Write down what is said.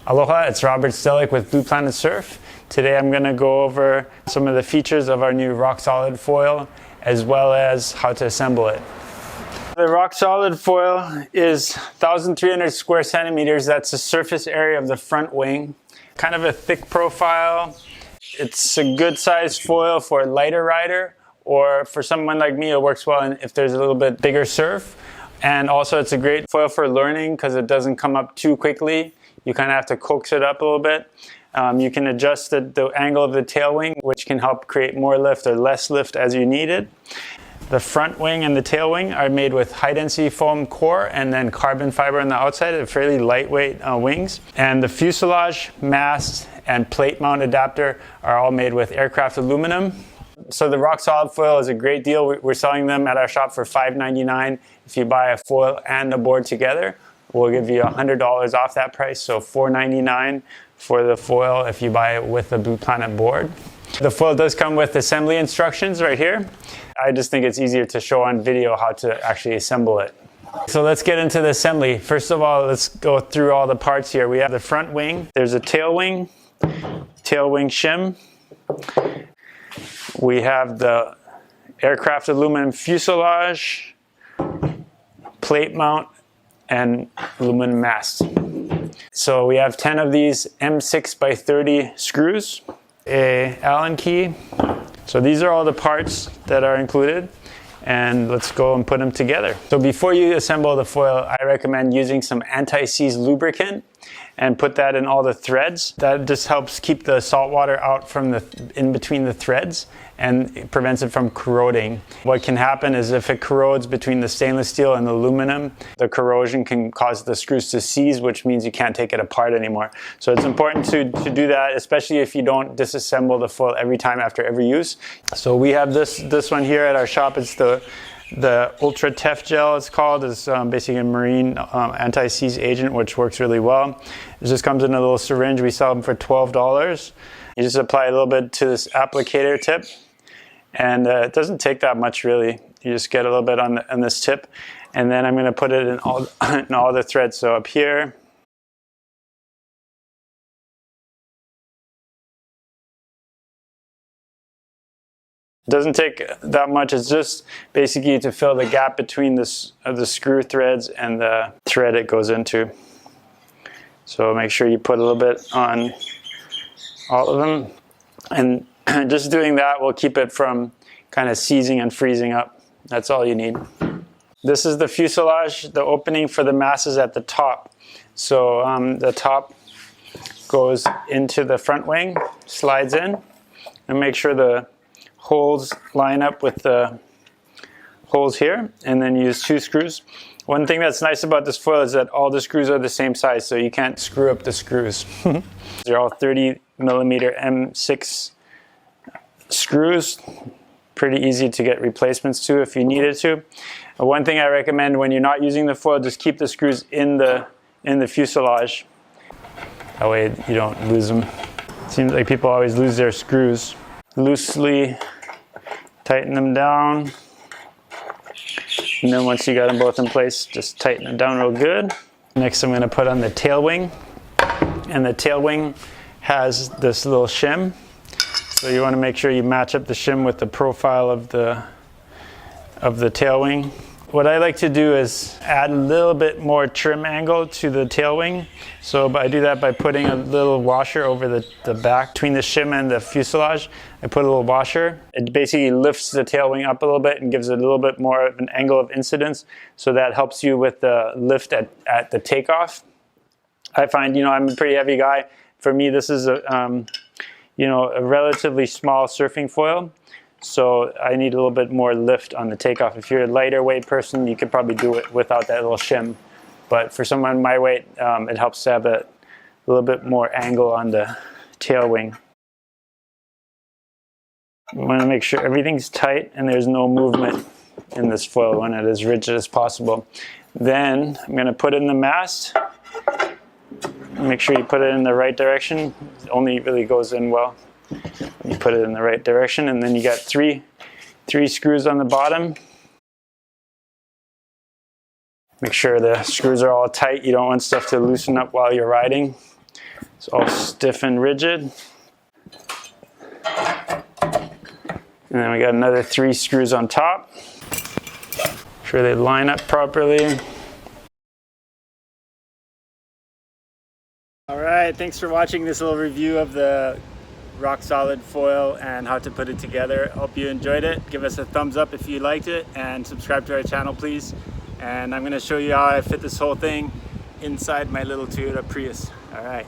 Aloha, it's Robert Stellick with Blue Planet Surf. Today I'm going to go over some of the features of our new Rock Solid foil as well as how to assemble it. The Rock Solid foil is 1,300 square centimeters. That's the surface area of the front wing. Kind of a thick profile. It's a good sized foil for a lighter rider, or for someone like me it works well if there's a little bit bigger surf. And also it's a great foil for learning because it doesn't come up too quickly. You kind of have to coax it up a little bit. You can adjust the angle of the tail wing, which can help create more lift or less lift as you need it. The front wing and the tail wing are made with high density foam core and then carbon fiber on the outside. They're fairly lightweight wings. And the fuselage, mast, and plate mount adapter are all made with aircraft aluminum. So the Rock Solid foil is a great deal. We're selling them at our shop for $5.99. If you buy a foil and a board together, we'll give you $100 off that price. So $4.99 for the foil if you buy it with the Blue Planet board. The foil does come with assembly instructions right here. I just think it's easier to show on video how to actually assemble it. So let's get into the assembly. First of all, let's go through all the parts here. We have the front wing. There's a tail wing shim. We have the aircraft aluminum fuselage, plate mount, and aluminum mast. So we have 10 of these M6x30 screws, a Allen key. So these are all the parts that are included, and let's go and put them together. So before you assemble the foil, I recommend using some anti-seize lubricant and put that in all the threads. That just helps keep the salt water out from in between the threads, and it prevents it from corroding. What can happen is if it corrodes between the stainless steel and the aluminum, the corrosion can cause the screws to seize, which means you can't take it apart anymore. So it's important to do that, especially if you don't disassemble the foil every time after every use. So we have this one here at our shop. It's the Ultra Tef-Gel, it's called. It's basically a marine anti-seize agent, which works really well. It just comes in a little syringe. We sell them for $12. You just apply a little bit to this applicator tip, and it doesn't take that much really. You just get a little bit on this tip, and then I'm going to put it in all the threads. So up here, it doesn't take that much. It's just basically to fill the gap between the screw threads and the thread it goes into. So make sure you put a little bit on all of them. And just doing that will keep it from kind of seizing and freezing up. That's all you need. This is the fuselage. The opening for the mast is at the top. So the top goes into the front wing, slides in, and make sure the holes line up with the holes here, and then use 2 screws. One thing that's nice about this foil is that all the screws are the same size, so you can't screw up the screws. They're all 30mm M6 screws. Pretty easy to get replacements to if you needed to. One thing I recommend when you're not using the foil, just keep the screws in the fuselage. That way you don't lose them. It seems like people always lose their screws. Loosely tighten them down, and then once you got them both in place, just tighten it down real good. Next I'm going to put on the tail wing, and the tail wing has this little shim, so you want to make sure you match up the shim with the profile of the tail wing. What I like to do is add a little bit more trim angle to the tail wing. So I do that by putting a little washer over the back between the shim and the fuselage. I put a little washer. It basically lifts the tail wing up a little bit and gives it a little bit more of an angle of incidence. So that helps you with the lift at the takeoff. I find, I'm a pretty heavy guy. For me, this is a relatively small surfing foil. So I need a little bit more lift on the takeoff. If you're a lighter weight person, you could probably do it without that little shim. But for someone my weight, it helps to have a little bit more angle on the tail wing. You want to make sure everything's tight and there's no movement in this foil. I want it as rigid as possible. Then I'm going to put in the mast. Make sure you put it in the right direction. It only really goes in well. You put it in the right direction, and then you got three screws on the bottom. Make sure the screws are all tight. You don't want stuff to loosen up while you're riding. It's all stiff and rigid. And then we got another 3 screws on top. Make sure they line up properly. All right, thanks for watching this little review of the Rock Solid foil and how to put it together. Hope you enjoyed it. Give us a thumbs up if you liked it and subscribe to our channel, please. And I'm gonna show you how I fit this whole thing inside my little Toyota Prius. All right.